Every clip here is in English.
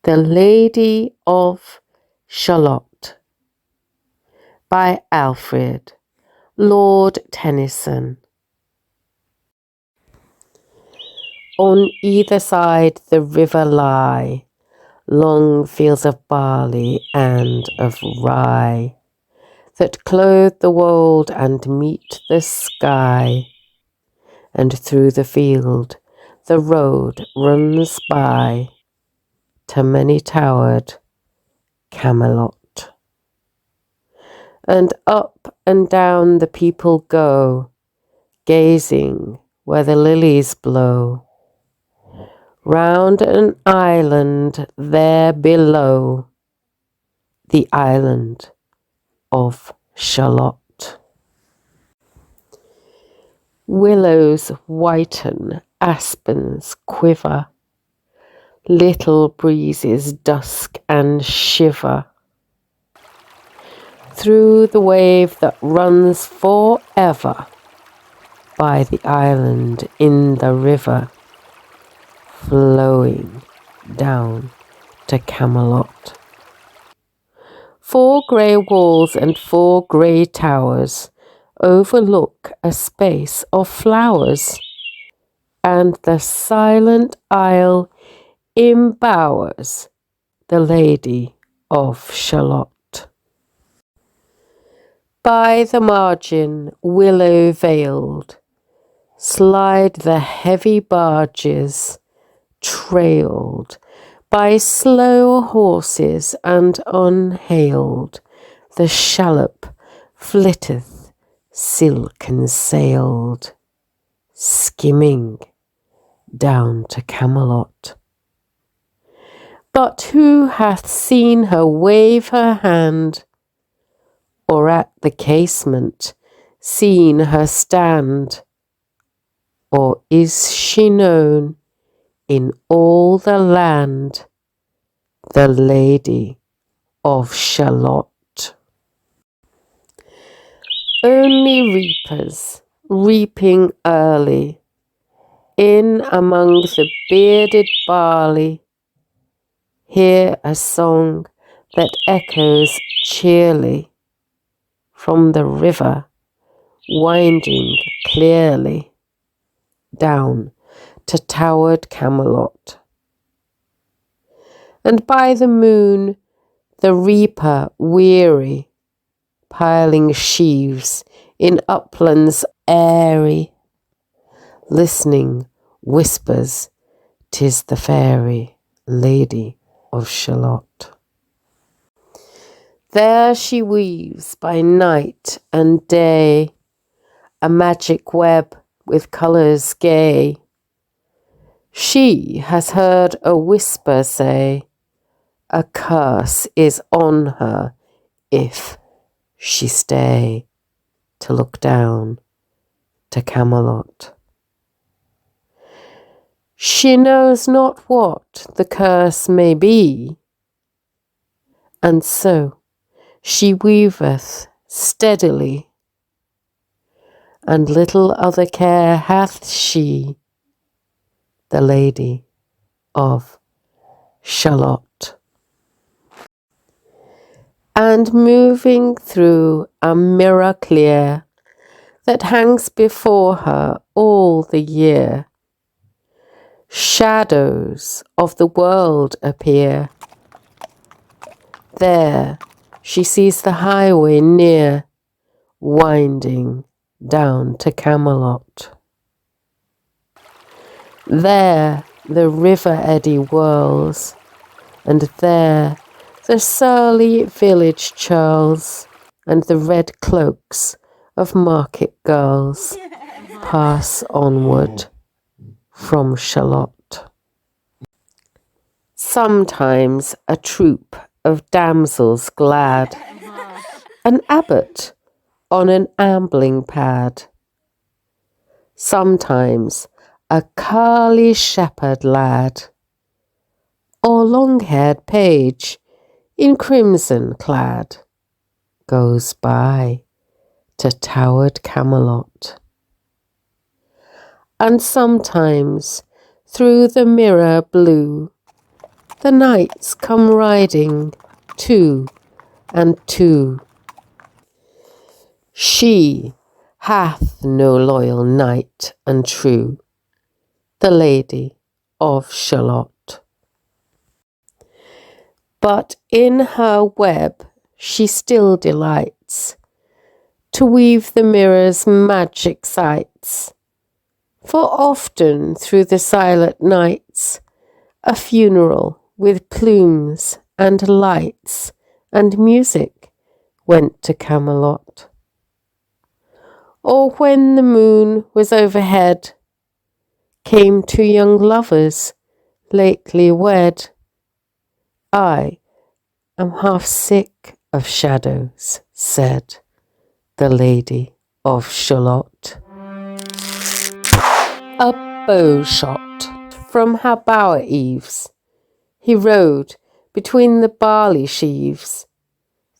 The Lady of Shalott by Alfred, Lord Tennyson. On either side the river lie long fields of barley and of rye, that clothe the wold and meet the sky, and through the field the road runs by to many-towered Camelot. And up and down the people go, gazing where the lilies blow, round an island there below, the island of Shalott. Willows whiten, aspens quiver, little breezes dusk and shiver. Through the wave that runs forever by the island in the river, flowing down to Camelot. 4 grey walls and 4 grey towers overlook a space of flowers, and the silent isle embowers the Lady of Shalott. By the margin, willow veiled, slide the heavy barges, trailed by slow horses and unhailed. The shallop flitteth silken sailed, skimming down to Camelot. But who hath seen her wave her hand, or at the casement seen her stand? Or is she known in all the land, the Lady of Shalott? Only reapers, reaping early, in among the bearded barley, hear a song that echoes cheerly from the river, winding clearly down to towered Camelot. And by the moon the reaper weary, piling sheaves in uplands airy, listening whispers 'tis the fairy Lady of Shalott. There she weaves by night and day a magic web with colours gay. She has heard a whisper say, a curse is on her if she stay to look down to Camelot. She knows not what the curse may be, and so she weaveth steadily, and little other care hath she, the Lady of Shalott. And moving through a mirror clear that hangs before her all the year, shadows of the world appear. There she sees the highway near, winding down to Camelot. There the river eddy whirls, and there the surly village churls, and the red cloaks of market girls pass onward from Shalott. Sometimes a troop of damsels glad, an abbot on an ambling pad, sometimes a curly shepherd lad, or long-haired page in crimson clad, goes by to towered Camelot. And sometimes through the mirror blue The knights come riding, two and two. She hath no loyal knight and true, the Lady of Shalott. But in her web she still delights to weave the mirror's magic sights. For often through the silent nights a funeral with plumes and lights and music went to Camelot. Or when the moon was overhead, came two young lovers lately wed. I am half sick of shadows, said the Lady of Shalott. A bow shot from her bower eaves, he rode between the barley sheaves.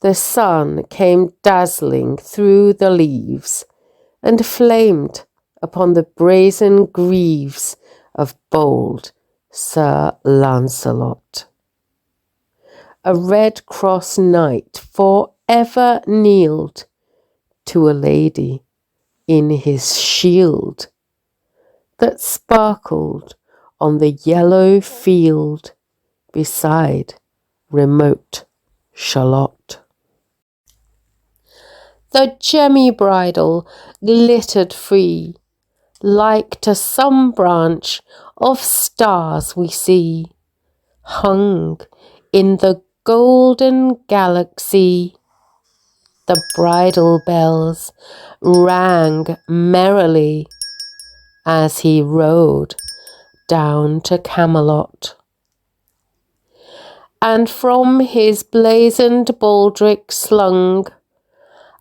The sun came dazzling through the leaves, and flamed upon the brazen greaves of bold Sir Lancelot. A Red Cross knight for ever kneeled to a lady in his shield, that sparkled on the yellow field beside remote Shalott. The gemmy bridle glittered free, like to some branch of stars we see, hung in the golden galaxy. The bridal bells rang merrily as he rode down to Camelot. And from his blazoned baldric slung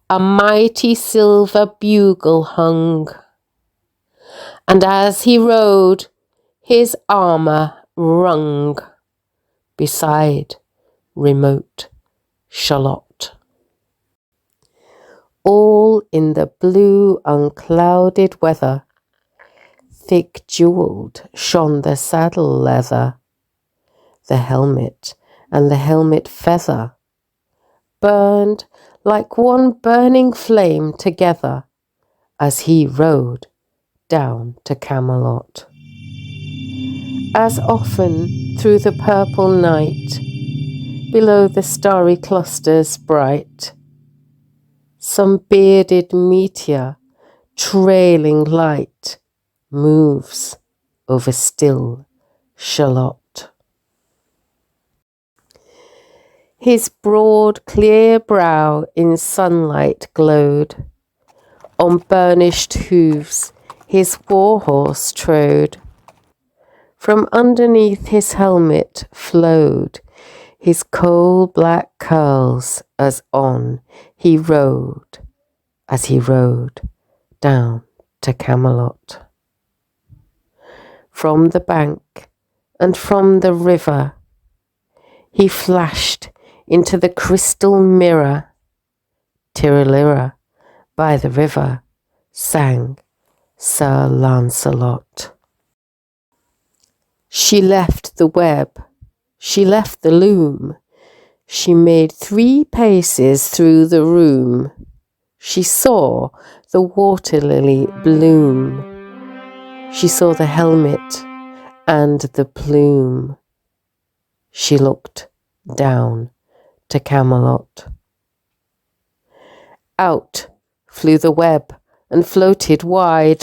a mighty silver bugle hung, and as he rode his armour rung beside remote Shalott. All in the blue unclouded weather, thick jewelled shone the saddle leather, the helmet and the helmet feather burned like one burning flame together as he rode down to Camelot. As often through the purple night, below the starry clusters bright, some bearded meteor trailing light moves over still Shalott. His broad clear brow in sunlight glowed, on burnished hooves his war horse trode. From underneath his helmet flowed his coal black curls as he rode down to Camelot. From the bank and from the river he flashed into the crystal mirror. Tiralira by the river sang Sir Lancelot. She left the web, she left the loom, she made 3 paces through the room. She saw the water lily bloom, she saw the helmet and the plume. She looked down to Camelot. Out flew the web and floated wide.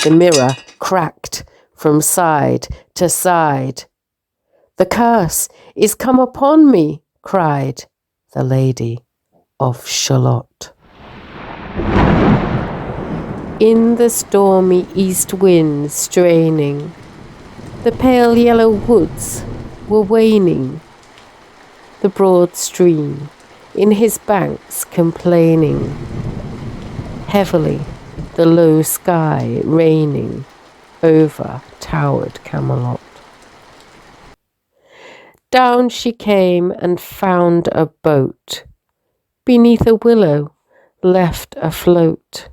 The mirror cracked from side to side. The curse is come upon me, cried the Lady of Shalott. In the stormy east wind straining, the pale yellow woods were waning. The broad stream in his banks complaining, heavily the low sky raining over towered Camelot. Down she came and found a boat beneath a willow left afloat,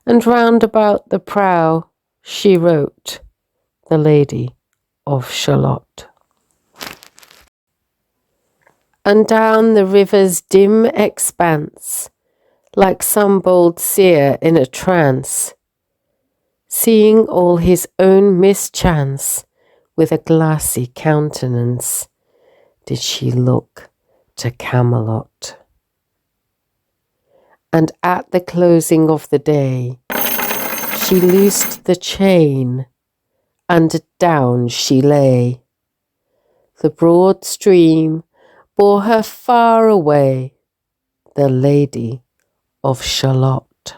and round about the prow she wrote, the Lady of Shalott. and down the river's dim expanse, like some bold seer in a trance, seeing all his own mischance, with a glassy countenance, did she look to Camelot. And at the closing of the day, she loosed the chain, and down she lay. The broad stream bore her far away, the Lady of Shalott.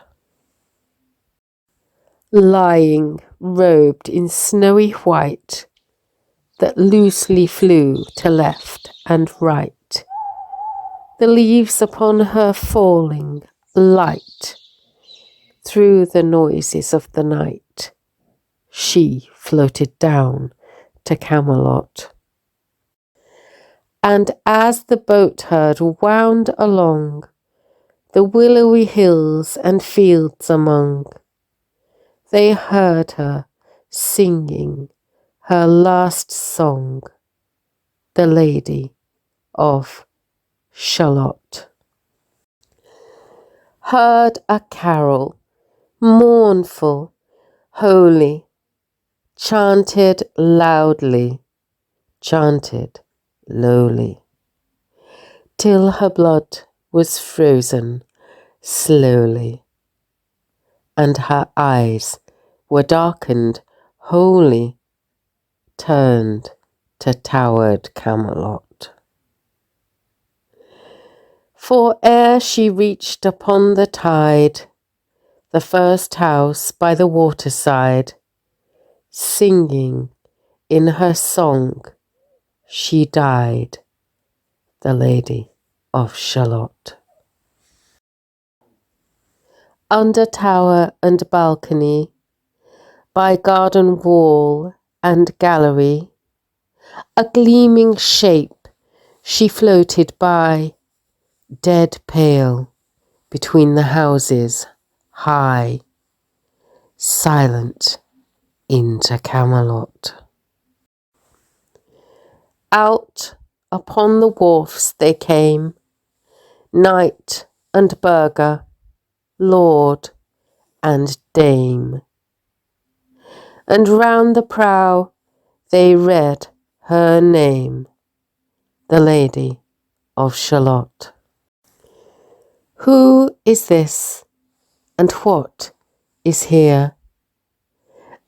Lying robed in snowy white, that loosely flew to left and right, the leaves upon her falling light, through the noises of the night, she floated down to Camelot. And as the boat herd wound along the willowy hills and fields among, they heard her singing her last song, the Lady of Shalott. Heard a carol, mournful, holy, chanted loudly, chanted lowly, till her blood was frozen slowly, and her eyes were darkened wholly, turned to towered Camelot. For ere she reached upon the tide the first house by the waterside, singing in her song she died, the Lady of Shalott. Under tower and balcony, by garden wall and gallery, a gleaming shape she floated by, dead pale between the houses high, silent into Camelot. Out upon the wharfs they came, knight and burgher, lord and dame, and round the prow they read her name, the Lady of Shalott. Who is this, and what is here?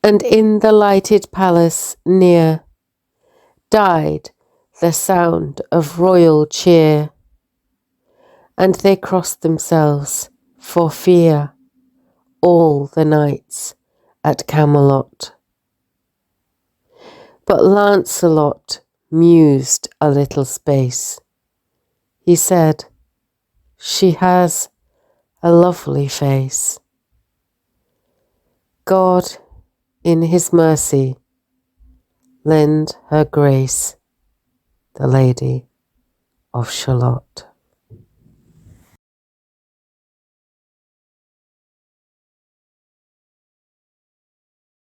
And in the lighted palace near died the sound of royal cheer, and they crossed themselves for fear, all the knights at Camelot. But Lancelot mused a little space. He said, "She has a lovely face. God, in his mercy, lend her grace, the Lady of Shalott."